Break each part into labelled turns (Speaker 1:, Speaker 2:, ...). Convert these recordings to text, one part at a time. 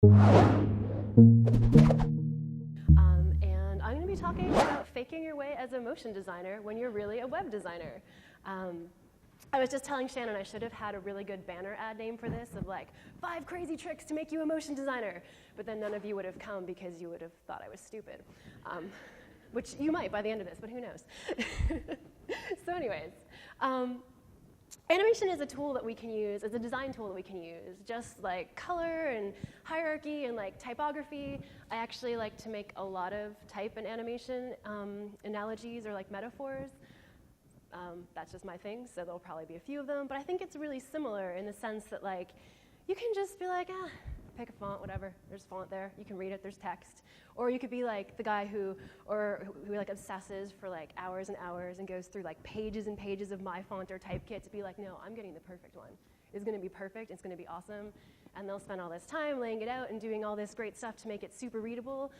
Speaker 1: And I'm going to be talking about faking your way as a motion designer when you're really a web designer. I was just telling Shannon I should have had a really good banner ad name for this of like, 5 crazy tricks to make you a motion designer. But then none of you would have come because you would have thought I was stupid. Which you might by the end of this, but who knows? So anyways, animation is a tool that we can use, it's a design tool that we can use. Just like color and hierarchy and like typography, I actually like to make a lot of type and animation analogies or like metaphors. That's just my thing, so there'll probably be a few of them. But I think it's really similar in the sense that like, you can just be like, pick a font, whatever. There's font there. You can read it. There's text. Or you could be like the guy who like obsesses for like hours and hours and goes through like pages and pages of my font or typekit to be like, no, I'm getting the perfect one. It's going to be perfect. It's going to be awesome. And they'll spend all this time laying it out and doing all this great stuff to make it super readable.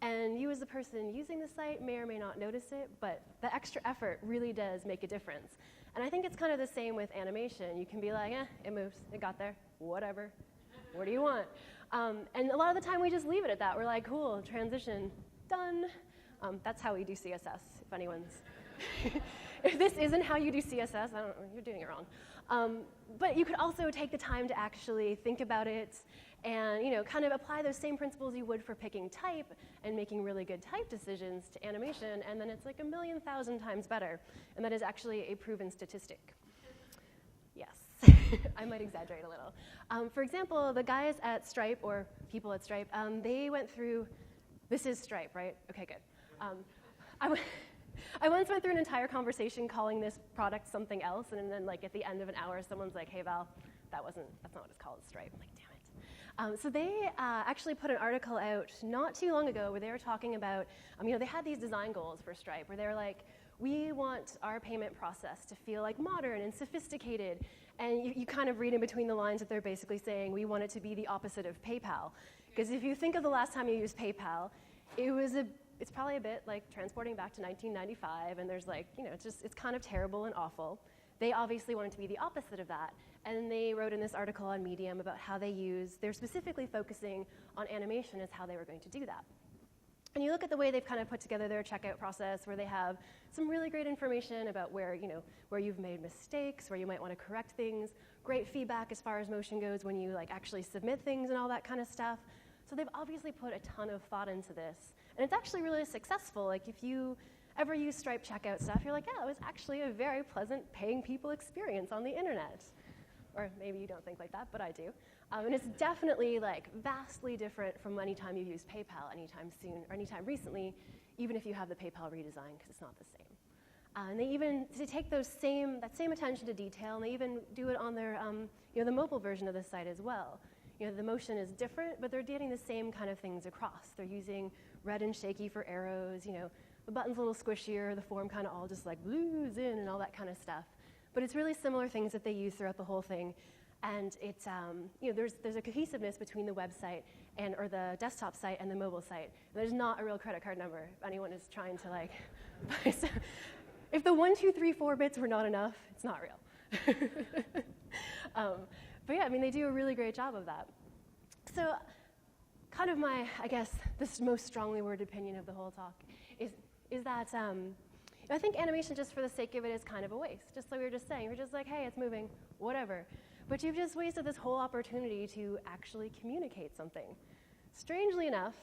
Speaker 1: And you as the person using the site may or may not notice it, but the extra effort really does make a difference. And I think it's kind of the same with animation. You can be like, it moves. It got there. Whatever. What do you want? And a lot of the time we just leave it at that. We're like, cool, transition, done. That's how we do CSS, if anyone's. If this isn't how you do CSS, you're doing it wrong. But you could also take the time to actually think about it and kind of apply those same principles you would for picking type and making really good type decisions to animation, and then it's like 1,000,000 times better. And that is actually a proven statistic. Yes. I might exaggerate a little. For example, the guys at Stripe, or people at Stripe, they went through, this is Stripe, right? Okay, good. I once went through an entire conversation calling this product something else, and then like at the end of an hour, someone's like, hey Val, that's not what it's called, it's Stripe. I'm like, damn it. So they actually put an article out not too long ago where they were talking about, they had these design goals for Stripe where they were like, we want our payment process to feel like modern and sophisticated. And you kind of read in between the lines that they're basically saying we want it to be the opposite of PayPal. Because if you think of the last time you used PayPal, it's probably a bit like transporting back to 1995, and there's like, it's kind of terrible and awful. They obviously want it to be the opposite of that. And they wrote in this article on Medium about how they're specifically focusing on animation as how they were going to do that. And you look at the way they've kind of put together their checkout process, where they have some really great information about where you've made mistakes, where you might want to correct things, great feedback as far as motion goes when you like actually submit things and all that kind of stuff. So they've obviously put a ton of thought into this. And it's actually really successful. Like if you ever use Stripe checkout stuff, you're like, yeah, it was actually a very pleasant paying people experience on the internet. Or maybe you don't think like that, but I do. And it's definitely like vastly different from any time you've used PayPal anytime soon or anytime recently, even if you have the PayPal redesign, because it's not the same. And they take that same attention to detail, and they even do it on their the mobile version of the site as well. The motion is different, but they're getting the same kind of things across. They're using red and shaky for arrows. The button's a little squishier, the form kind of all just like blues in and all that kind of stuff. But it's really similar things that they use throughout the whole thing. And it's, there's a cohesiveness between the website or the desktop site and the mobile site. And there's not a real credit card number if anyone is trying to like, if the 1, 2, 3, 4 bits were not enough, it's not real. But yeah, they do a really great job of that. So kind of my, I guess, this most strongly worded opinion of the whole talk is that I think animation just for the sake of it is kind of a waste. Just like we were just saying, we're just like, hey, it's moving, whatever. But you've just wasted this whole opportunity to actually communicate something. Strangely enough,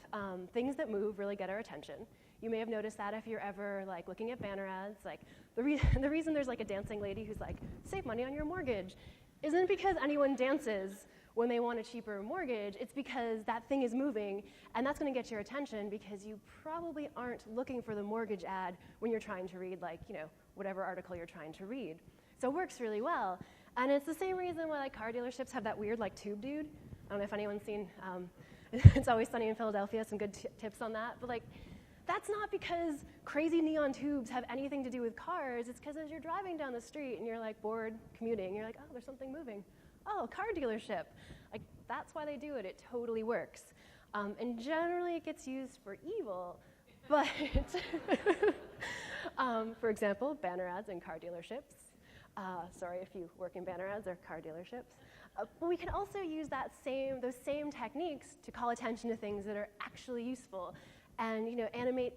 Speaker 1: things that move really get our attention. You may have noticed that if you're ever like looking at banner ads. Like the reason there's like a dancing lady who's like, save money on your mortgage, isn't because anyone dances when they want a cheaper mortgage. It's because that thing is moving, and that's going to get your attention because you probably aren't looking for the mortgage ad when you're trying to read like whatever article you're trying to read. So it works really well. And it's the same reason why like car dealerships have that weird like tube dude. I don't know if anyone's seen It's Always Sunny in Philadelphia, some good tips on that. But like, that's not because crazy neon tubes have anything to do with cars. It's because as you're driving down the street and you're like bored commuting, you're like, oh, there's something moving. Oh, car dealership. Like, that's why they do it. It totally works. And generally it gets used for evil, but for example, banner ads in car dealerships. Sorry if you work in banner ads or car dealerships. But we can also use those same techniques to call attention to things that are actually useful, and animate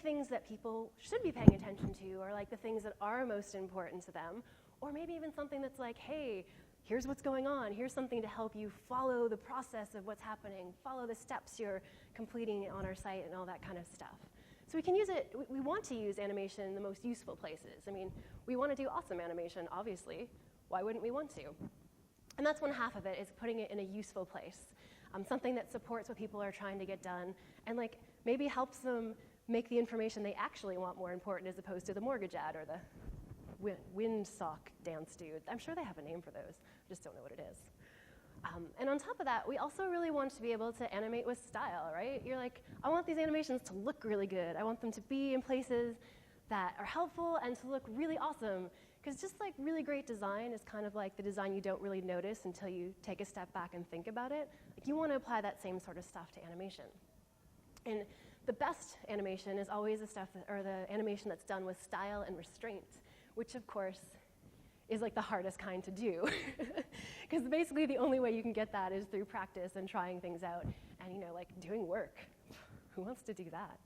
Speaker 1: things that people should be paying attention to, or like the things that are most important to them, or maybe even something that's like, hey, here's what's going on. Here's something to help you follow the process of what's happening, follow the steps you're completing on our site, and all that kind of stuff. So we can use it. We want to use animation in the most useful places. I mean, we want to do awesome animation, obviously. Why wouldn't we want to? And that's one half of it, is putting it in a useful place, something that supports what people are trying to get done, and like maybe helps them make the information they actually want more important, as opposed to the mortgage ad or the windsock dance dude. I'm sure they have a name for those. I just don't know what it is. And on top of that, we also really want to be able to animate with style, right? You're like, I want these animations to look really good. I want them to be in places that are helpful and to look really awesome. Because just like really great design is kind of like the design you don't really notice until you take a step back and think about it. Like, you want to apply that same sort of stuff to animation. And the best animation is always the animation that's done with style and restraint, which of course is like the hardest kind to do. Because basically the only way you can get that is through practice and trying things out and like doing work. Who wants to do that?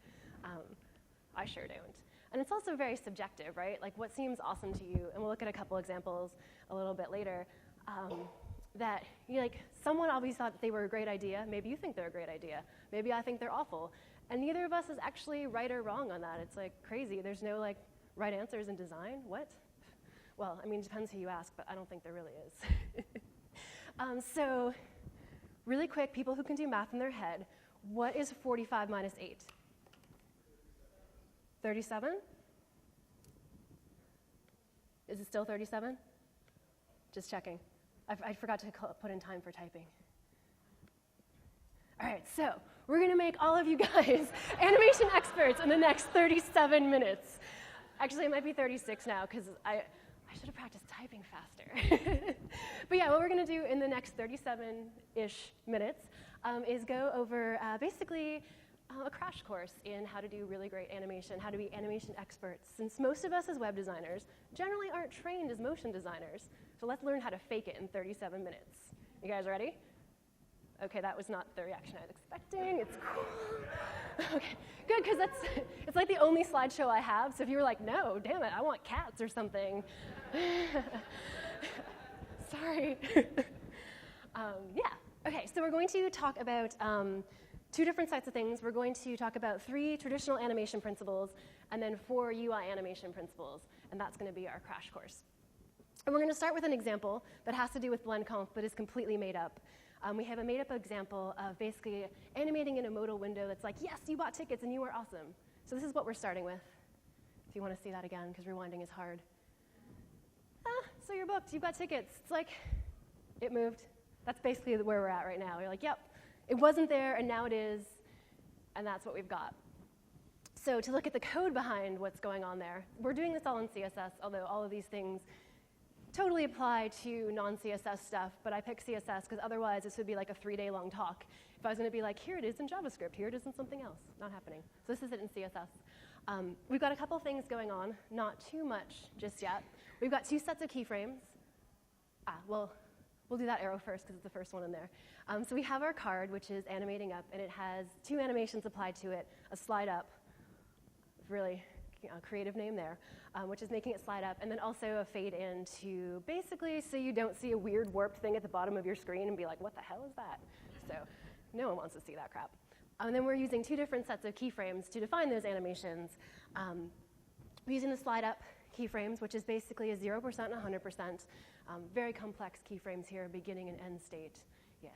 Speaker 1: I sure don't. And it's also very subjective, right? Like, what seems awesome to you, and we'll look at a couple examples a little bit later, that someone obviously thought that they were a great idea. Maybe you think they're a great idea. Maybe I think they're awful. And neither of us is actually right or wrong on that. It's like crazy. There's no like right answers in design. What? Well, I mean, it depends who you ask, but I don't think there really is. So really quick, people who can do math in their head, what is 45 minus 8? 37? Is it still 37? Just checking. I forgot to put in time for typing. All right, so we're going to make all of you guys animation experts in the next 37 minutes. Actually, it might be 36 now, because I should have practiced typing faster. But yeah, what we're going to do in the next 37-ish minutes is go over basically a crash course in how to do really great animation, how to be animation experts. Since most of us as web designers generally aren't trained as motion designers, so let's learn how to fake it in 37 minutes. You guys ready? Okay, that was not the reaction I was expecting. It's cool. Okay, good, because it's like the only slideshow I have, so if you were like, no, damn it, I want cats or something. Sorry. Yeah, okay, so we're going to talk about two different sets of things. We're going to talk about 3 traditional animation principles and then 4 UI animation principles, and that's going to be our crash course. And we're going to start with an example that has to do with BlendConf but is completely made up. We have a made-up example of basically animating in a modal window that's like, yes, you bought tickets and you were awesome. So this is what we're starting with, if you want to see that again, because rewinding is hard. So you're booked, you've got tickets. It's like, it moved. That's basically where we're at right now. You're like, yep, it wasn't there and now it is, and that's what we've got. So to look at the code behind what's going on there, we're doing this all in CSS, although all of these things totally apply to non-CSS stuff, but I picked CSS because otherwise this would be like a 3-day-long talk. If I was going to be like, here it is in JavaScript, here it is in something else, not happening. So this is it in CSS. We've got a couple things going on, not too much just yet. We've got 2 sets of keyframes. Well, we'll do that arrow first because it's the first one in there. So we have our card, which is animating up, and it has 2 animations applied to it, a slide up, really creative name there, which is making it slide up, and then also a fade in to basically so you don't see a weird warped thing at the bottom of your screen and be like, what the hell is that? So no one wants to see that crap. And then we're using 2 different sets of keyframes to define those animations. We're using the slide up keyframes, which is basically a 0% and 100%. Very complex keyframes here, beginning and end state. Yes.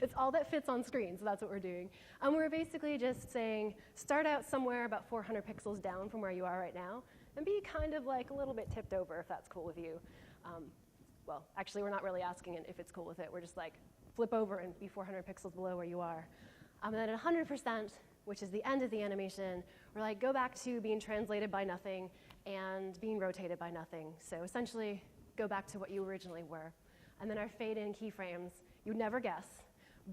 Speaker 1: It's all that fits on screen, so that's what we're doing. We're basically just saying, start out somewhere about 400 pixels down from where you are right now, and be kind of like a little bit tipped over if that's cool with you. Well, actually, we're not really asking it if it's cool with it. We're just like, flip over and be 400 pixels below where you are. And then at 100%, which is the end of the animation, we're like, go back to being translated by nothing and being rotated by nothing. So essentially, go back to what you originally were. And then our fade-in keyframes, you'd never guess,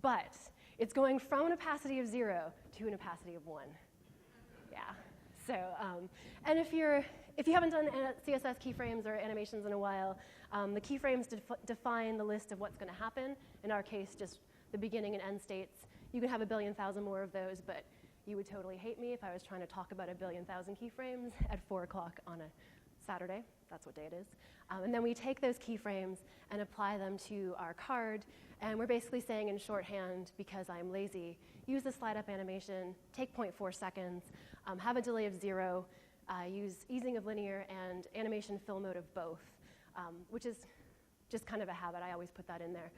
Speaker 1: but it's going from an opacity of 0 to an opacity of 1. Yeah. So, and if you're if you haven't done CSS keyframes or animations in a while, the keyframes define the list of what's going to happen. In our case, just the beginning and end states. You can have a billion thousand more of those, but you would totally hate me if I was trying to talk about a billion thousand keyframes at 4 o'clock on a Saturday. That's what day it is. And then we take those keyframes and apply them to our card. And we're basically saying in shorthand, because I'm lazy, use the slide up animation, take 0.4 seconds, have a delay of 0, use easing of linear and animation fill mode of both, which is just kind of a habit. I always put that in there.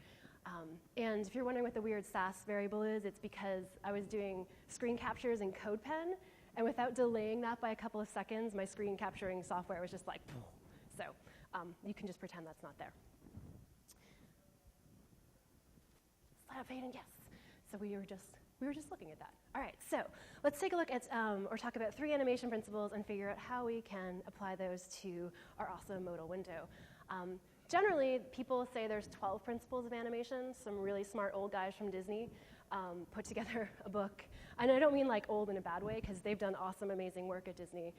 Speaker 1: And if you're wondering what the weird Sass variable is, it's because I was doing screen captures in CodePen, and without delaying that by a couple of seconds, my screen capturing software was just like, so you can just pretend that's not there. Slide up, Hayden, yes. So we were just looking at that. All right, so let's take a look at, or talk about 3 animation principles and figure out how we can apply those to our awesome modal window. Generally, people say there's 12 principles of animation. Some really smart old guys from Disney put together a book. And I don't mean like old in a bad way, because they've done awesome, amazing work at Disney.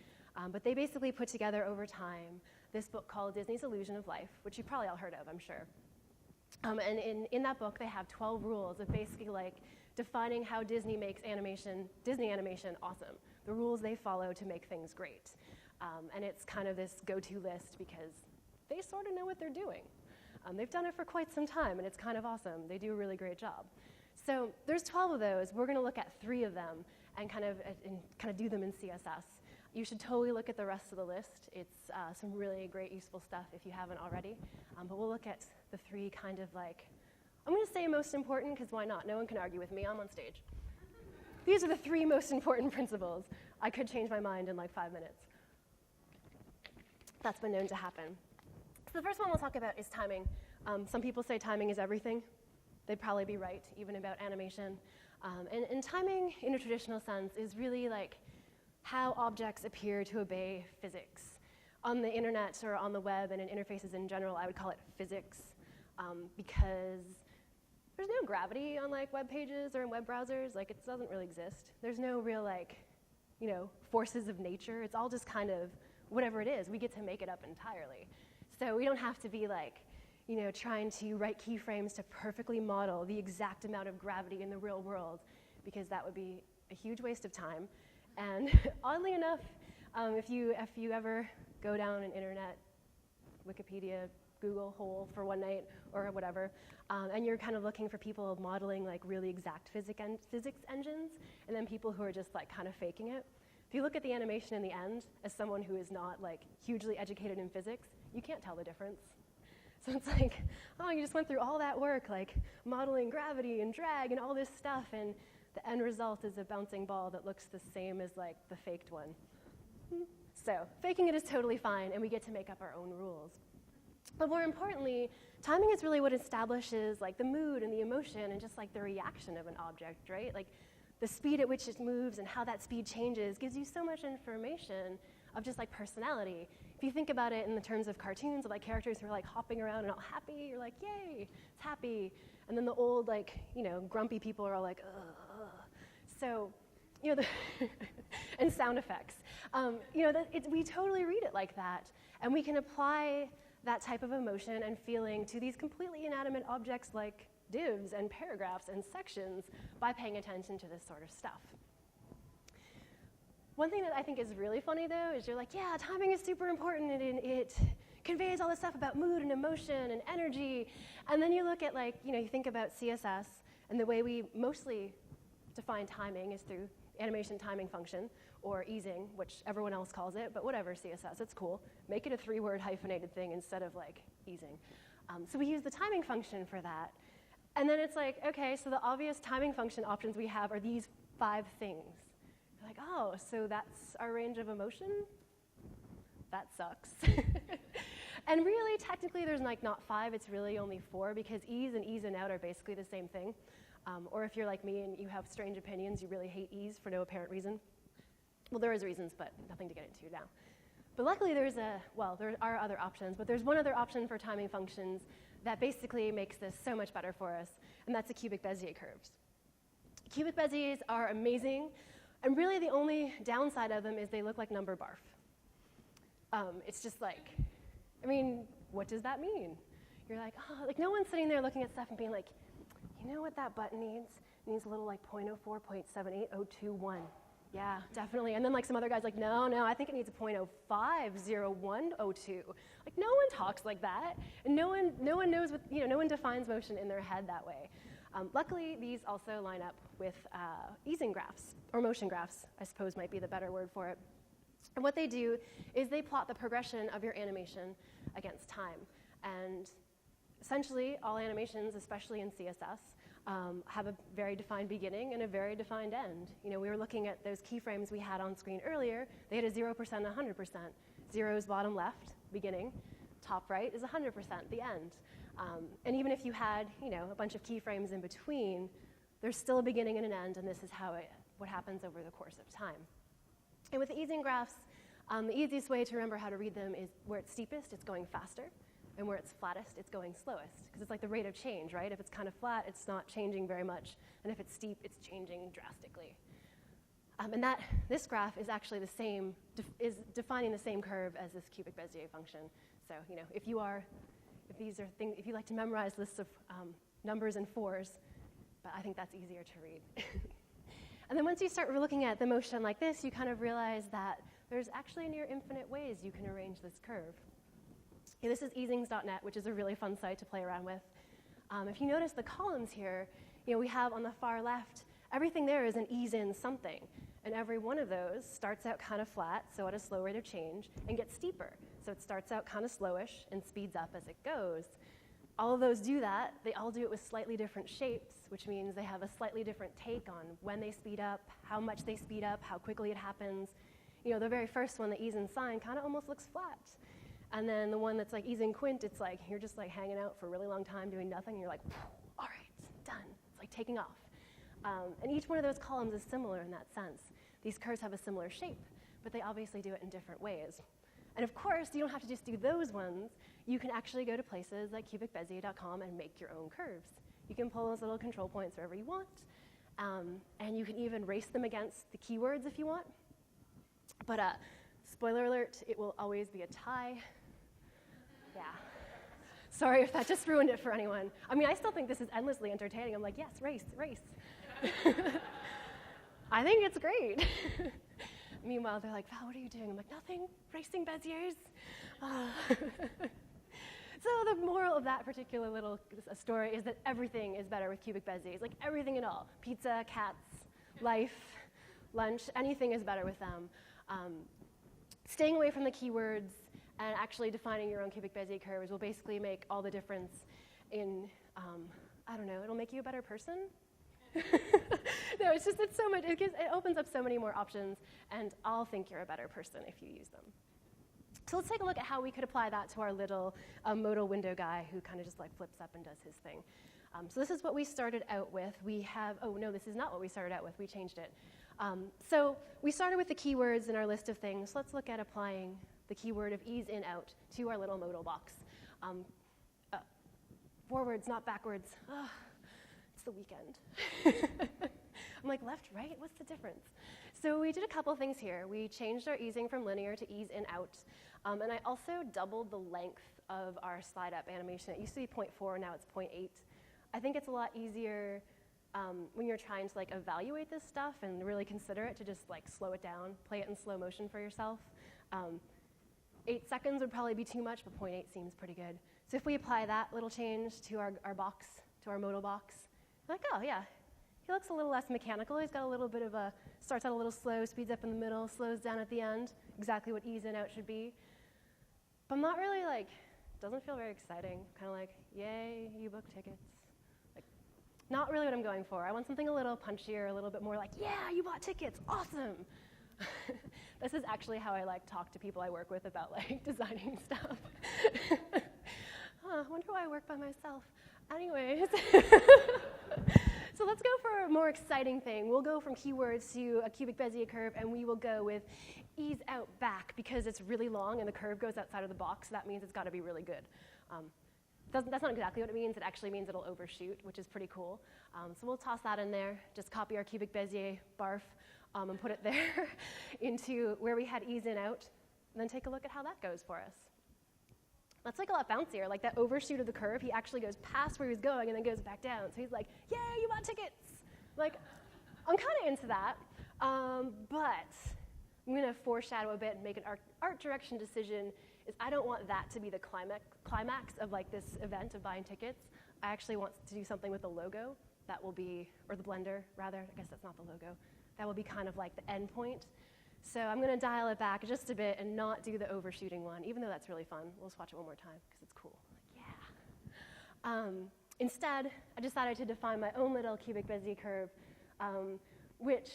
Speaker 1: But they basically put together over time this book called Disney's Illusion of Life, which you've probably all heard of, I'm sure. And in that book, they have 12 rules of basically like defining how Disney makes Disney animation awesome, the rules they follow to make things great. And it's kind of this go-to list because they sort of know what they're doing. They've done it for quite some time, and it's kind of awesome. They do a really great job. So there's 12 of those. We're going to look at 3 of them and kind of do them in CSS. You should totally look at the rest of the list. It's some really great, useful stuff if you haven't already. But we'll look at the 3 kind of like, I'm going to say most important, because why not? No one can argue with me. I'm on stage. These are the 3 most important principles. I could change my mind in like 5 minutes. That's been known to happen. So the first one we'll talk about is timing. Some people say timing is everything. They'd probably be right, even about animation. And timing, in a traditional sense, is really like how objects appear to obey physics. On the internet or on the web and in interfaces in general, I would call it physics, because there's no gravity on like web pages or in web browsers. Like, it doesn't really exist. There's no real like, forces of nature. It's all just kind of whatever it is. We get to make it up entirely. So we don't have to be like, trying to write keyframes to perfectly model the exact amount of gravity in the real world, because that would be a huge waste of time. And oddly enough, if you ever go down an internet, Wikipedia, Google hole for one night or whatever, and you're kind of looking for people modeling like really exact physics engines, and then people who are just like kind of faking it. If you look at the animation in the end, as someone who is not like hugely educated in physics, you can't tell the difference. So it's like, oh, you just went through all that work, like modeling gravity and drag and all this stuff, and the end result is a bouncing ball that looks the same as like the faked one. So faking it is totally fine, and we get to make up our own rules. But more importantly, timing is really what establishes like the mood and the emotion and just like the reaction of an object, right? Like the speed at which it moves and how that speed changes gives you so much information of just like personality. If you think about it in the terms of cartoons of like characters who are like hopping around and all happy, you're like, yay, it's happy. And then the old like, grumpy people are all like, ugh. So, and sound effects. We totally read it like that. And we can apply that type of emotion and feeling to these completely inanimate objects like divs and paragraphs and sections by paying attention to this sort of stuff. One thing that I think is really funny, though, is you're like, yeah, timing is super important, and it conveys all this stuff about mood and emotion and energy. And then you look at, like, you think about CSS, and the way we mostly define timing is through animation timing function, or easing, which everyone else calls it, but whatever, CSS, it's cool. Make it a 3-word hyphenated thing instead of, like, easing. So we use the timing function for that. And then it's like, okay, so the obvious timing function options we have are these 5 things. You're like, oh, so that's our range of emotion? That sucks. And really, technically, there's like not 5, it's really only 4, because ease and ease and out are basically the same thing. Or if you're like me and you have strange opinions, you really hate ease for no apparent reason. Well, there is reasons, but nothing to get into now. But luckily, there are other options, but there's one other option for timing functions that basically makes this so much better for us, and that's the cubic Bezier curves. Cubic Beziers are amazing, and really the only downside of them is they look like number barf. It's just like, I mean, what does that mean? You're like, oh, like no one's sitting there looking at stuff and being like, you know what that button needs? It needs a little like 0.04, 0.78021. Yeah, definitely. And then like some other guy's like, no, I think it needs a 0.050102. Like no one talks like that, and no one knows what, no one defines motion in their head that way. Luckily, these also line up with easing graphs, or motion graphs, I suppose might be the better word for it. And what they do is they plot the progression of your animation against time. And essentially, all animations, especially in CSS, have a very defined beginning and a very defined end. We were looking at those keyframes we had on screen earlier. They had a 0% and 100%. 0 is bottom left, beginning. Top right is 100%, the end. And even if you had, a bunch of keyframes in between, there's still a beginning and an end, and this is what happens over the course of time. And with easing graphs, the easiest way to remember how to read them is where it's steepest, it's going faster. And where it's flattest, it's going slowest. Because it's like the rate of change, right? If it's kind of flat, it's not changing very much. And if it's steep, it's changing drastically. And this graph is actually the same, is defining the same curve as this cubic Bezier function. So, if you like to memorize lists of numbers and fours, but I think that's easier to read. And then once you start looking at the motion like this, you kind of realize that there's actually near infinite ways you can arrange this curve. This is easings.net, which is a really fun site to play around with. If you notice the columns here, we have on the far left, everything there is an ease in something. And every one of those starts out kind of flat, so at a slow rate of change, and gets steeper. So it starts out kind of slowish and speeds up as it goes. All of those do that. They all do it with slightly different shapes, which means they have a slightly different take on when they speed up, how much they speed up, how quickly it happens. The very first one, the ease in sine, kind of almost looks flat. And then the one that's like ease in quint, it's like you're just like hanging out for a really long time doing nothing. And you're like, all right, it's done. It's like taking off. And each one of those columns is similar in that sense. These curves have a similar shape, but they obviously do it in different ways. And of course, you don't have to just do those ones. You can actually go to places like cubicbezier.com and make your own curves. You can pull those little control points wherever you want. And you can even race them against the keywords if you want. But spoiler alert, it will always be a tie. Yeah. Sorry if that just ruined it for anyone. I mean, I still think this is endlessly entertaining. I'm like, yes, race. I think it's great. Meanwhile, they're like, Val, what are you doing? I'm like, nothing, racing Beziers. So the moral of that particular little story is that everything is better with cubic Beziers, like everything at all. Pizza, cats, life, lunch, anything is better with them. Staying away from the keywords and actually defining your own cubic Bezier curves will basically make all the difference in, I don't know, it'll make you a better person. No, it's so much, it opens up so many more options, and I'll think you're a better person if you use them. So let's take a look at how we could apply that to our little modal window guy who kind of just like flips up and does his thing. So this is what we started out with. We have, oh no, this is not what we started out with. We changed it. So we started with the keywords in our list of things. Let's look at applying the keyword of ease in out to our little modal box. Forwards, not backwards. It's the weekend. I'm like, left, right? What's the difference? So we did a couple things here. We changed our easing from linear to ease in out. And I also doubled the length of our slide up animation. It used to be 0.4, now it's 0.8. I think it's a lot easier when you're trying to like evaluate this stuff and really consider it to just like slow it down, play it in slow motion for yourself. 8 seconds would probably be too much, but 0.8 seems pretty good. So if we apply that little change to our box, to our modal box, like, oh yeah, he looks a little less mechanical. He's got a little bit of a, starts out a little slow, speeds up in the middle, slows down at the end, exactly what ease in out should be. But I'm not really like, doesn't feel very exciting. Kind of like, yay, you booked tickets. Like, not really what I'm going for. I want something a little punchier, a little bit more like, yeah, you bought tickets, awesome. This is actually how I like talk to people I work with about like designing stuff. I wonder why I work by myself. Anyways, so let's go for a more exciting thing. We'll go from keywords to a cubic Bezier curve, and we will go with ease out back because it's really long and the curve goes outside of the box. So that means it's got to be really good. That's not exactly what it means. It actually means it'll overshoot, which is pretty cool. So we'll toss that in there. Just copy our cubic Bezier barf and put it there into where we had ease in out. and then take a look at how that goes for us. That's like a lot bouncier, like that overshoot of the curve, he actually goes past where he was going and then goes back down. So he's like, yay, you bought tickets. Like, I'm kind of into that, but I'm going to foreshadow a bit and make an art direction decision. Is I don't want that to be the climax of like this event of buying tickets. I actually want to do something with the logo that will be, or the blender rather, I guess that's not the logo, that will be kind of like the end point. So I'm going to dial it back just a bit and not do the overshooting one, even though that's really fun. We'll just watch it one more time because it's cool. Yeah. Instead, I decided to define my own little cubic Bezier curve, which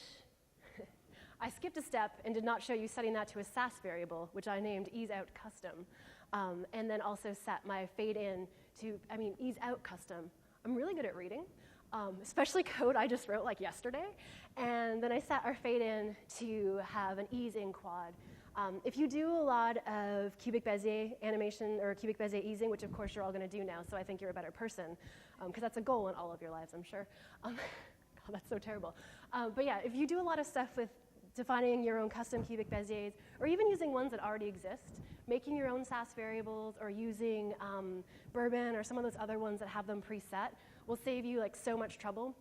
Speaker 1: I skipped a step and did not show you setting that to a Sass variable, which I named easeOutCustom, and then also set my fade in to, easeOutCustom. I'm really good at reading, especially code I just wrote like yesterday. And then I set our fade in to have an ease in quad. If you do a lot of cubic Bezier animation or cubic Bezier easing, which of course you're all going to do now, so I think you're a better person, because that's a goal in all of your lives, I'm sure. God, that's so terrible. But yeah, if you do a lot of stuff with defining your own custom cubic Beziers, or even using ones that already exist, making your own Sass variables, or using Bourbon or some of those other ones that have them preset will save you like so much trouble,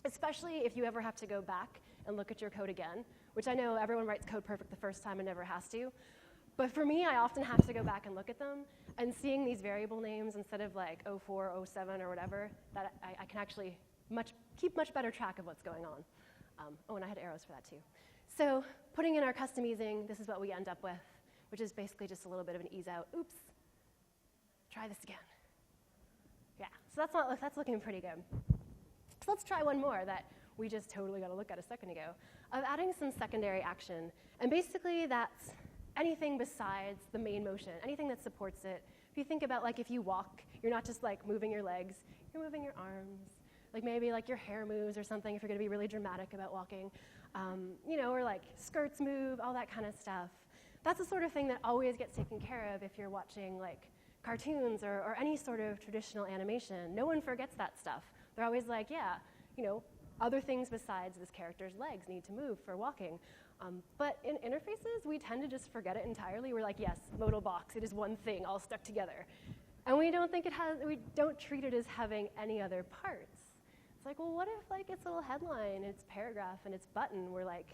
Speaker 1: especially if you ever have to go back and look at your code again, which I know everyone writes code perfect the first time and never has to. But for me, I often have to go back and look at them, and seeing these variable names instead of like 04, 07, or whatever, that I can actually keep much better track of what's going on. Oh, and I had arrows for that too. So putting in our custom easing, this is what we end up with, which is basically just a little bit of an ease out. Oops, try this again. Yeah, so that's looking pretty good. So let's try one more that we just totally got to look at a second ago, of adding some secondary action. And basically that's anything besides the main motion, anything that supports it. If you think about like if you walk, you're not just like moving your legs, you're moving your arms. Like maybe like your hair moves or something if you're going to be really dramatic about walking. Or like skirts move, all that kind of stuff. That's the sort of thing that always gets taken care of if you're watching like cartoons or any sort of traditional animation. No one forgets that stuff. They're always like, yeah, other things besides this character's legs need to move for walking. But in interfaces, we tend to just forget it entirely. We're like, yes, modal box, it is one thing all stuck together. And we don't treat it as having any other parts. It's like, well, what if like its little headline, its paragraph, and its button were like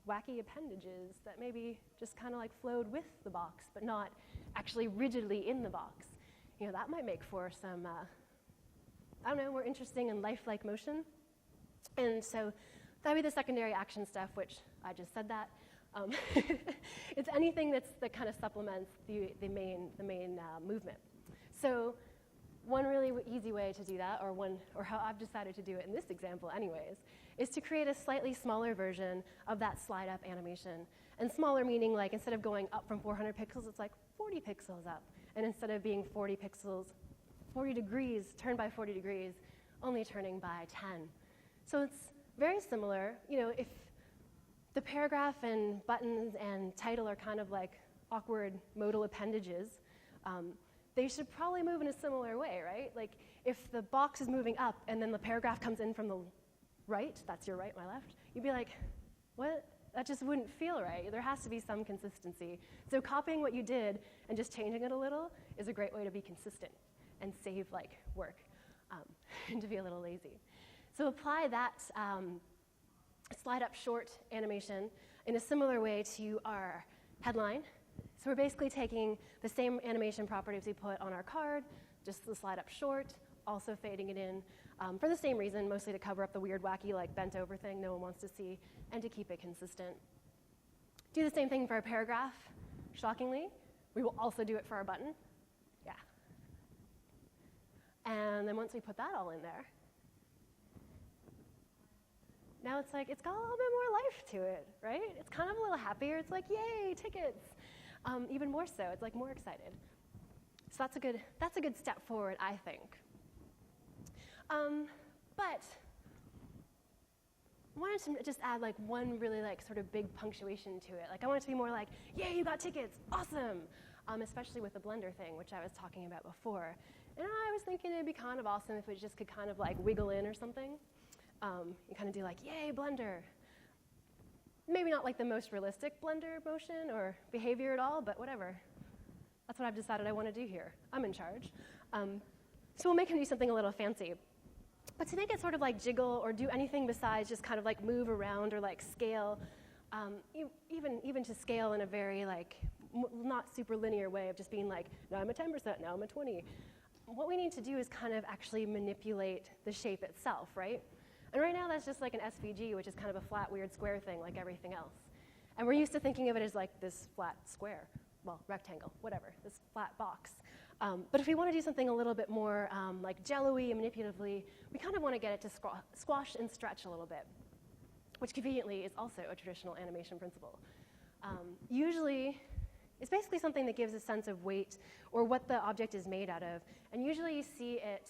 Speaker 1: wacky appendages that maybe just kind of like flowed with the box, but not actually rigidly in the box? That might make for some, more interesting and lifelike motion. And so that would be the secondary action stuff, which I just said that. It's anything that kind of supplements the main movement. So one really easy way to do that, or how I've decided to do it in this example anyways, is to create a slightly smaller version of that slide up animation. And smaller meaning like instead of going up from 400 pixels, it's like 40 pixels up. And instead of being 40 degrees, turned by 40 degrees, only turning by 10. So it's very similar. If the paragraph and buttons and title are kind of like awkward modal appendages, they should probably move in a similar way, right? Like if the box is moving up and then the paragraph comes in from the right, that's your right, my left, you'd be like, what? That just wouldn't feel right. There has to be some consistency. So copying what you did and just changing it a little is a great way to be consistent and save like work and to be a little lazy. So apply that slide up short animation in a similar way to our headline. So we're basically taking the same animation properties we put on our card, just the slide up short, also fading it in for the same reason, mostly to cover up the weird, wacky, like bent over thing no one wants to see, and to keep it consistent. Do the same thing for our paragraph. Shockingly, we will also do it for our button. Yeah. And then once we put that all in there, now it's like, it's got a little bit more life to it, right? It's kind of a little happier. It's like, yay, tickets. Even more so, it's like more excited. So that's a good step forward, I think. But I wanted to just add like one really like sort of big punctuation to it. Like I want it to be more like, yay, you got tickets, awesome. Especially with the Blender thing, which I was talking about before. And I was thinking it'd be kind of awesome if it just could kind of like wiggle in or something. You kind of do like, yay, Blender. Maybe not like the most realistic Blender motion or behavior at all, but whatever. That's what I've decided I want to do here. I'm in charge. So we'll make him do something a little fancy. But to make it sort of like jiggle or do anything besides just kind of like move around or like scale, even to scale in a very like not super linear way of just being like, now I'm at 10%, now I'm at 20. What we need to do is kind of actually manipulate the shape itself, right? And right now that's just like an SVG, which is kind of a flat, weird square thing like everything else. And we're used to thinking of it as like this flat square, well, rectangle, whatever, this flat box. But if we want to do something a little bit more like jello-y and manipulatively, we kind of want to get it to squash and stretch a little bit, which conveniently is also a traditional animation principle. Usually, it's basically something that gives a sense of weight or what the object is made out of. And usually you see it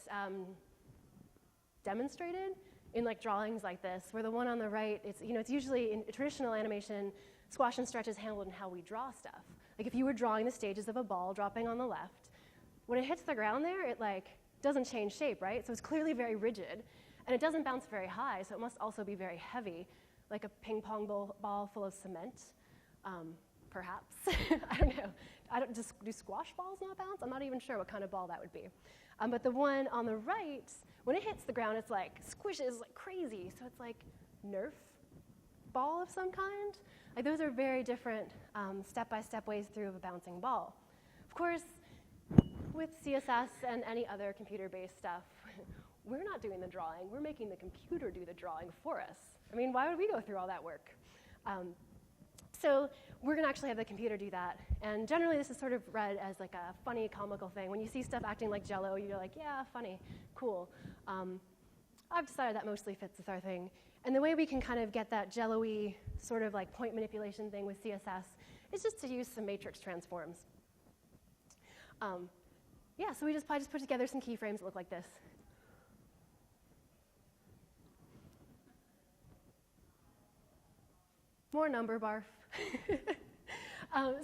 Speaker 1: demonstrated in like drawings like this, where the one on the right, it's usually in traditional animation, squash and stretch is handled in how we draw stuff. Like if you were drawing the stages of a ball dropping on the left, when it hits the ground there, it like doesn't change shape, right? So it's clearly very rigid, and it doesn't bounce very high, so it must also be very heavy, like a ping pong ball full of cement, perhaps. I don't know. Do squash balls not bounce? I'm not even sure what kind of ball that would be. But the one on the right, when it hits the ground, it's like squishes like crazy, so it's like Nerf ball of some kind. Like those are very different step-by-step ways through of a bouncing ball. Of course, with CSS and any other computer-based stuff, we're not doing the drawing. We're making the computer do the drawing for us. I mean, why would we go through all that work? So we're going to actually have the computer do that. And generally, this is sort of read as like a funny, comical thing. When you see stuff acting like Jello, you're like, yeah, funny, cool. I've decided that mostly fits with our thing. And the way we can kind of get that Jello-y sort of like point manipulation thing with CSS is just to use some matrix transforms. Yeah, so I just put together some keyframes that look like this. More number barf.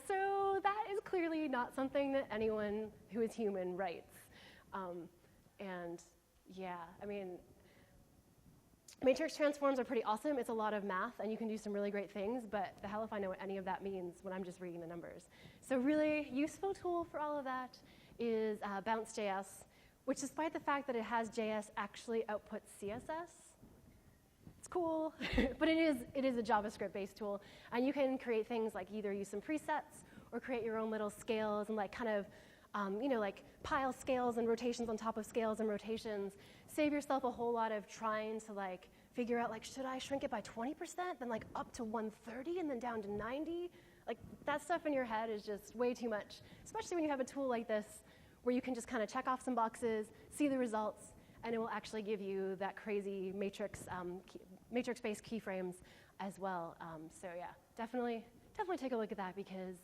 Speaker 1: So that is clearly not something that anyone who is human writes. And yeah, I mean, matrix transforms are pretty awesome. It's a lot of math, and you can do some really great things, but the hell if I know what any of that means when I'm just reading the numbers. So really useful tool for all of that is bounce.js, which despite the fact that it has JS actually outputs CSS. It's cool, but it is a JavaScript-based tool, and you can create things like either use some presets or create your own little scales and like kind of, like pile scales and rotations on top of scales and rotations. Save yourself a whole lot of trying to like figure out like, should I shrink it by 20%, then like up to 130 and then down to 90? Like that stuff in your head is just way too much, especially when you have a tool like this where you can just kind of check off some boxes, see the results, and it will actually give you that crazy matrix-based keyframes as well. So yeah, definitely take a look at that, because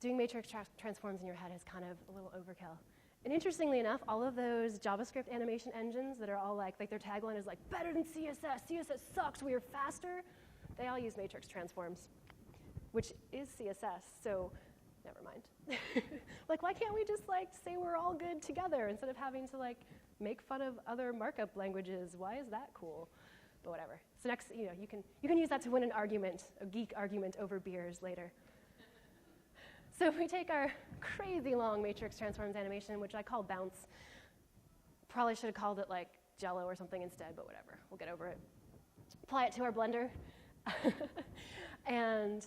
Speaker 1: doing matrix transforms in your head is kind of a little overkill. And interestingly enough, all of those JavaScript animation engines that are all like their tagline is like, better than CSS, CSS sucks, we are faster, they all use matrix transforms, which is CSS, so never mind. Like, why can't we just like say we're all good together instead of having to like make fun of other markup languages? Why is that cool? But whatever. So next, you can use that to win an argument, a geek argument over beers later. So if we take our crazy long matrix transforms animation, which I call bounce, probably should have called it like Jello or something instead, but whatever, we'll get over it. Apply it to our Blender, and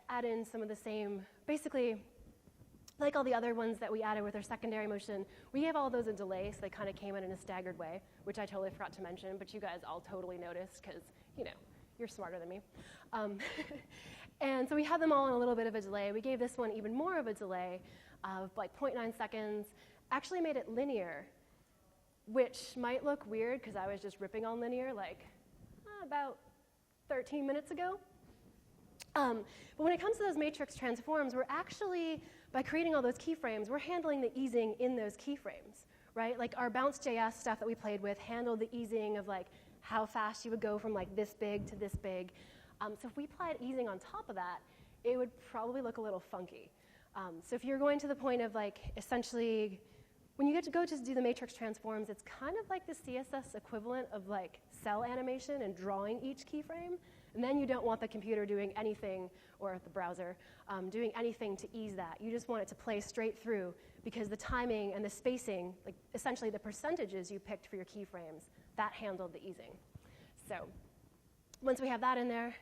Speaker 1: add in some of the same, basically, like all the other ones that we added with our secondary motion, we gave all those a delay, so they kind of came in a staggered way, which I totally forgot to mention, but you guys all totally noticed, because, you're smarter than me. And so we had them all in a little bit of a delay. We gave this one even more of a delay of like 0.9 seconds, actually made it linear, which might look weird, because I was just ripping on linear like about 13 minutes ago. But when it comes to those matrix transforms, we're actually, by creating all those keyframes, we're handling the easing in those keyframes, right? Like our bounce.js stuff that we played with handled the easing of like how fast you would go from like this big to this big. So if we applied easing on top of that, it would probably look a little funky. So if you're going to the point of like essentially when you get to go to do the matrix transforms, it's kind of like the CSS equivalent of like cell animation and drawing each keyframe. And then you don't want the computer doing anything, or the browser, doing anything to ease that. You just want it to play straight through because the timing and the spacing, like essentially the percentages you picked for your keyframes, that handled the easing. So once we have that in there,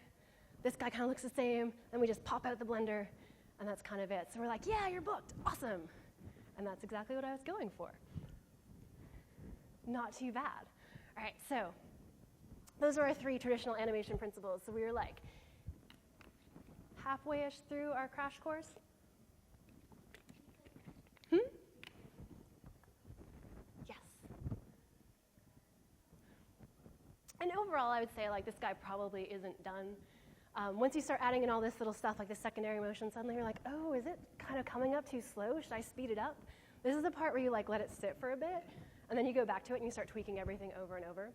Speaker 1: this guy kind of looks the same, then we just pop out the blender, and that's kind of it. So we're like, yeah, you're booked, awesome. And that's exactly what I was going for. Not too bad. All right, so those are our 3 traditional animation principles. So we were like halfway-ish through our crash course. Yes. And overall, I would say like this guy probably isn't done. Once you start adding in all this little stuff like the secondary motion, suddenly you're like, oh, is it kind of coming up too slow? Should I speed it up? This is the part where you like let it sit for a bit, and then you go back to it and you start tweaking everything over and over.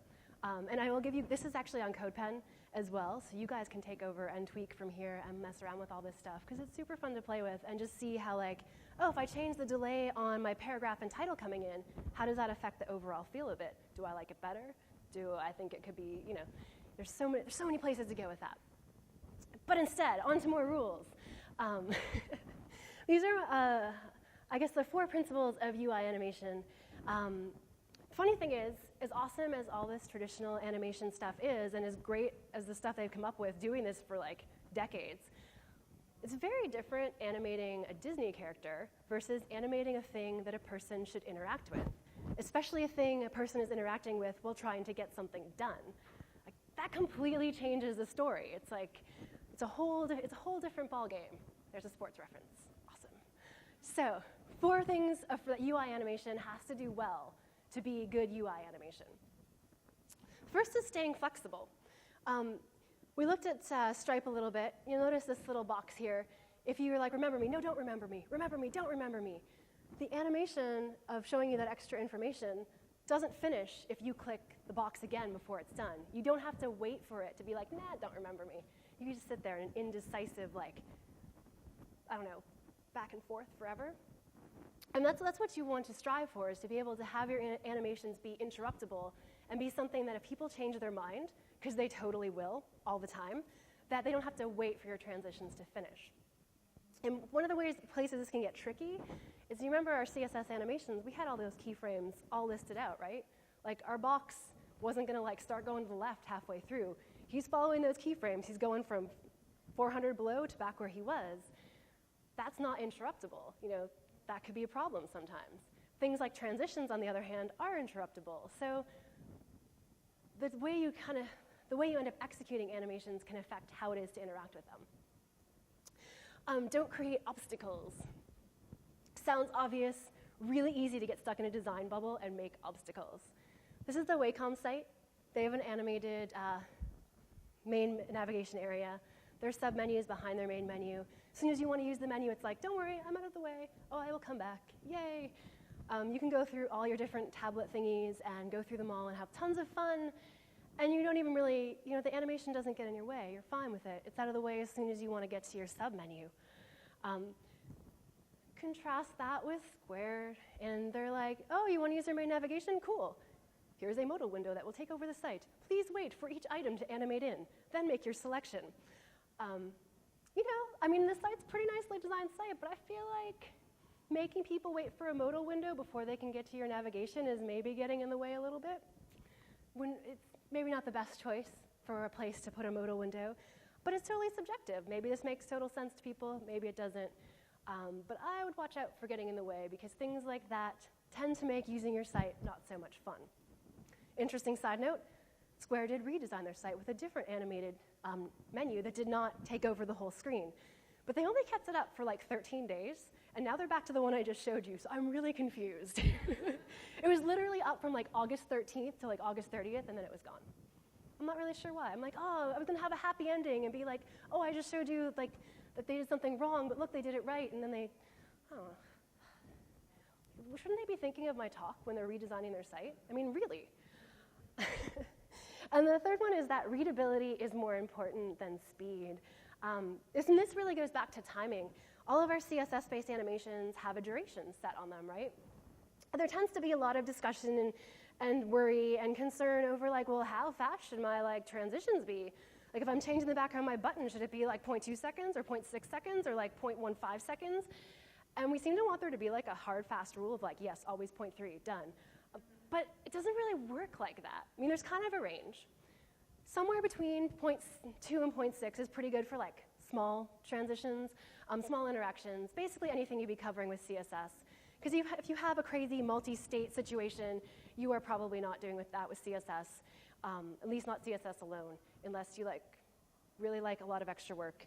Speaker 1: And I will give you, this is actually on CodePen as well, so you guys can take over and tweak from here and mess around with all this stuff, because it's super fun to play with and just see how like, oh, if I change the delay on my paragraph and title coming in, how does that affect the overall feel of it? Do I like it better? Do I think it could be, you know, there's so many places to go with that. But instead, on to more rules. These are, I guess, the 4 principles of UI animation. Funny thing is, as awesome as all this traditional animation stuff is, and as great as the stuff they've come up with doing this for like decades, it's very different animating a Disney character versus animating a thing that a person should interact with, especially a thing a person is interacting with while trying to get something done. Like, that completely changes the story. It's like, it's a whole different ballgame. There's a sports reference. Awesome. So 4 things that UI animation has to do well to be good UI animation. First is staying flexible. We looked at Stripe a little bit. You'll notice this little box here. If you were like, remember me, no, don't remember me, remember me, don't remember me. The animation of showing you that extra information doesn't finish if you click the box again before it's done. You don't have to wait for it to be like, nah, don't remember me. You can just sit there in an indecisive, like, I don't know, back and forth forever. And that's what you want to strive for, is to be able to have your animations be interruptible and be something that if people change their mind, because they totally will all the time, that they don't have to wait for your transitions to finish. And one of the places this can get tricky is, you remember our CSS animations, we had all those keyframes all listed out, right? Like, our box wasn't going to like start going to the left halfway through. He's following those keyframes. He's going from 400 below to back where he was. That's not interruptible. You know, that could be a problem sometimes. Things like transitions, on the other hand, are interruptible. So the way you end up executing animations can affect how it is to interact with them. Don't create obstacles. Sounds obvious, really easy to get stuck in a design bubble and make obstacles. This is the Wacom site. They have an animated main navigation area. There's submenus behind their main menu. As soon as you want to use the menu, it's like, don't worry, I'm out of the way. Oh, I will come back. Yay. You can go through all your different tablet thingies and go through them all and have tons of fun. And you don't even really, you know, the animation doesn't get in your way. You're fine with it. It's out of the way as soon as you want to get to your submenu. Contrast that with Square, and they're like, oh, you want to use their main navigation? Cool. Here's a modal window that will take over the site. Please wait for each item to animate in, then make your selection. You know, I mean, this site's a pretty nicely designed site, but I feel like making people wait for a modal window before they can get to your navigation is maybe getting in the way a little bit. It's maybe not the best choice for a place to put a modal window, but it's totally subjective. Maybe this makes total sense to people, maybe it doesn't. But I would watch out for getting in the way, because things like that tend to make using your site not so much fun. Interesting side note, Square did redesign their site with a different animated menu that did not take over the whole screen. But they only kept it up for like 13 days, and now they're back to the one I just showed you, so I'm really confused. It was literally up from like August 13th to like August 30th, and then it was gone. I'm not really sure why. I'm like, oh, I was gonna have a happy ending and be like, oh, I just showed you like that they did something wrong, but look, they did it right, and then they, I don't know. Shouldn't they be thinking of my talk when they're redesigning their site? I mean, really. And the third one is that readability is more important than speed. And this really goes back to timing. All of our CSS-based animations have a duration set on them, right? there tends to be a lot of discussion and worry and concern over like, well, how fast should my like transitions be? Like if I'm changing the background of my button, should it be like 0.2 seconds or 0.6 seconds or like 0.15 seconds? And we seem to want there to be like a hard, fast rule of like, yes, always 0.3, done. But it doesn't really work like that. I mean, there's kind of a range. Somewhere between 0.2 and 0.6 is pretty good for like small transitions, small interactions, basically anything you'd be covering with CSS. Because if you have a crazy multi-state situation, you are probably not doing that with CSS, at least not CSS alone, unless you really like a lot of extra work.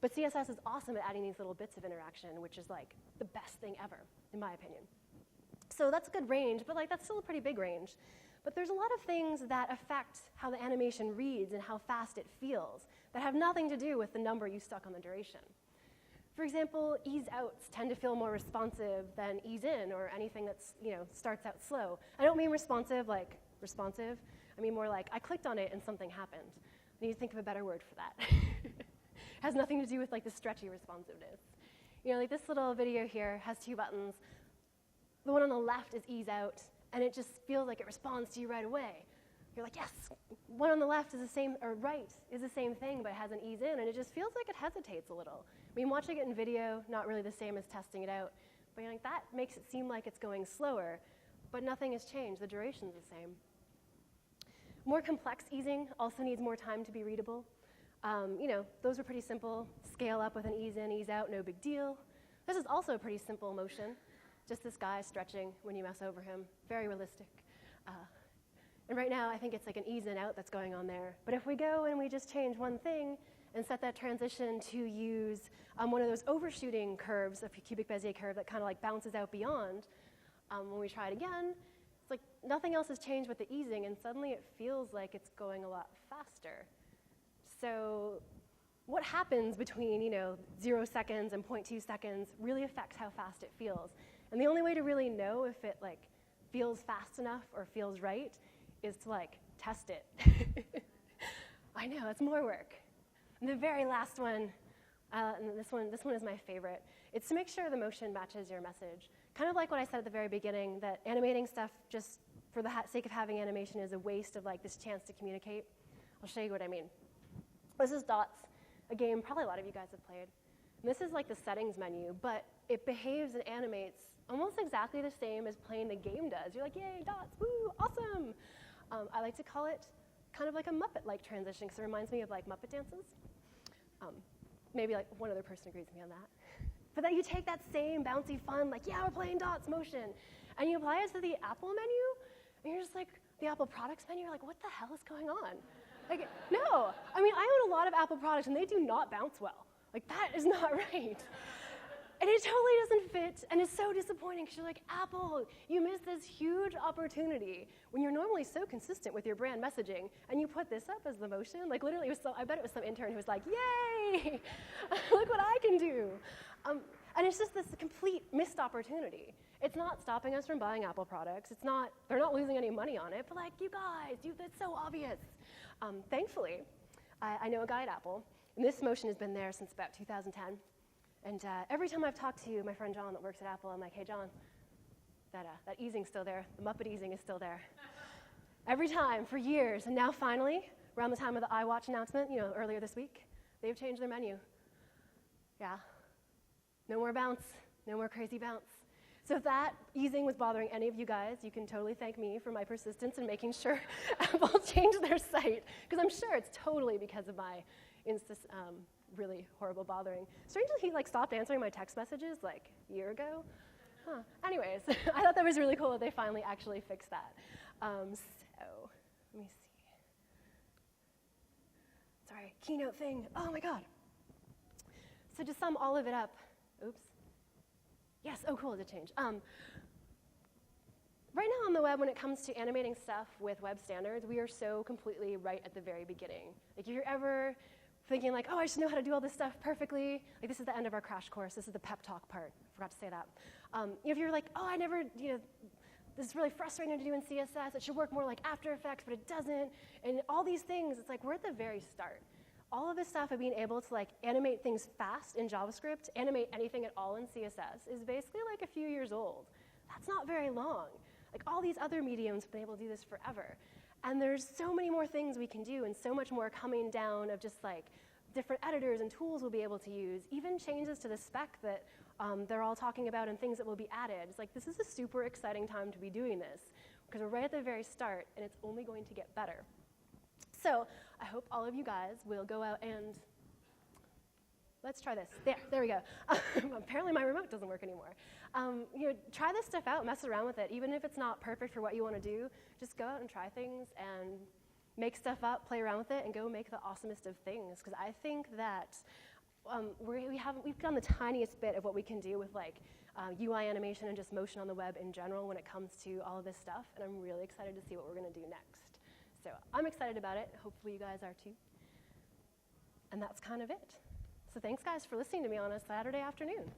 Speaker 1: But CSS is awesome at adding these little bits of interaction, which is like the best thing ever, in my opinion. So that's a good range, but like that's still a pretty big range. But there's a lot of things that affect how the animation reads and how fast it feels that have nothing to do with the number you stuck on the duration. For example, ease outs tend to feel more responsive than ease in or anything that's, starts out slow. I don't mean responsive like responsive. I mean more like I clicked on it and something happened. I need to think of a better word for that. Has nothing to do with like the stretchy responsiveness. Like this little video here has 2 buttons. The one on the left is ease out, and it just feels like it responds to you right away. You're like, yes, one on the left is the same, or right is the same thing, but it has an ease in, and it just feels like it hesitates a little. I mean, watching it in video, not really the same as testing it out, but that makes it seem like it's going slower, but nothing has changed. The duration's the same. More complex easing also needs more time to be readable. Those are pretty simple. Scale up with an ease in, ease out, no big deal. This is also a pretty simple motion. Just this guy stretching when you mess over him. Very realistic. And right now, I think it's like an ease in out that's going on there. But if we go and we just change one thing and set that transition to use one of those overshooting curves, a cubic Bezier curve that kind of like bounces out beyond, when we try it again, it's like nothing else has changed with the easing, and suddenly it feels like it's going a lot faster. So what happens between 0 seconds and 0.2 seconds really affects how fast it feels. And the only way to really know if it feels fast enough or feels right is to test it. I know, it's more work. And the very last one, and this one is my favorite. It's to make sure the motion matches your message. Kind of like what I said at the very beginning, that animating stuff just for the sake of having animation is a waste of this chance to communicate. I'll show you what I mean. This is Dots, a game probably a lot of you guys have played. And this is the settings menu, but it behaves and animates almost exactly the same as playing the game does. You're like, yay, dots, woo, awesome. I like to call it kind of like a Muppet-like transition because it reminds me of Muppet dances. Maybe one other person agrees with me on that. But that you take that same bouncy fun, yeah, we're playing dots motion, and you apply it to the Apple menu, and you're just the Apple products menu, you're like, what the hell is going on? No, I mean, I own a lot of Apple products, and they do not bounce well. That is not right. And it totally doesn't fit, and it's so disappointing because you're like, Apple, you missed this huge opportunity when you're normally so consistent with your brand messaging, and you put this up as the motion. Literally, I bet it was some intern who was like, yay, look what I can do. And it's just this complete missed opportunity. It's not stopping us from buying Apple products. They're not losing any money on it, but you guys, it's so obvious. Thankfully, I know a guy at Apple, and this motion has been there since about 2010. And every time I've talked to my friend John that works at Apple, I'm like, hey, John, that easing's still there. The Muppet easing is still there. Every time, for years. And now finally, around the time of the iWatch announcement, earlier this week, they've changed their menu. Yeah. No more bounce. No more crazy bounce. So if that easing was bothering any of you guys, you can totally thank me for my persistence in making sure Apple changed their site. Because I'm sure it's totally because of my really horrible bothering. Strangely, he stopped answering my text messages a year ago. Anyways, I thought that was really cool that they finally actually fixed that. So, let me see. Sorry, keynote thing. Oh my God. So to sum all of it up, oops. Yes, oh cool, it did change. Right now on the web, when it comes to animating stuff with web standards, we are so completely right at the very beginning. If you're ever thinking oh, I just know how to do all this stuff perfectly, this is the end of our crash course. This is the pep talk part. Forgot to say that. If you're oh, I never, this is really frustrating to do in CSS. It should work more like After Effects, but it doesn't. And all these things, it's we're at the very start. All of this stuff of being able to animate things fast in JavaScript, animate anything at all in CSS, is basically a few years old. That's not very long. Like all these other mediums have been able to do this forever. And there's so many more things we can do and so much more coming down of just like different editors and tools we'll be able to use, even changes to the spec that they're all talking about and things that will be added. It's like, this is a super exciting time to be doing this because we're right at the very start and it's only going to get better. So I hope all of you guys will go out and, let's try this. There we go. Apparently my remote doesn't work anymore. Try this stuff out, mess around with it. Even if it's not perfect for what you want to do, just go out and try things and make stuff up, play around with it, and go make the awesomest of things. Because I think that we've done the tiniest bit of what we can do with like UI animation and just motion on the web in general when it comes to all of this stuff. And I'm really excited to see what we're going to do next. So I'm excited about it. Hopefully you guys are too. And that's kind of it. So thanks, guys, for listening to me on a Saturday afternoon.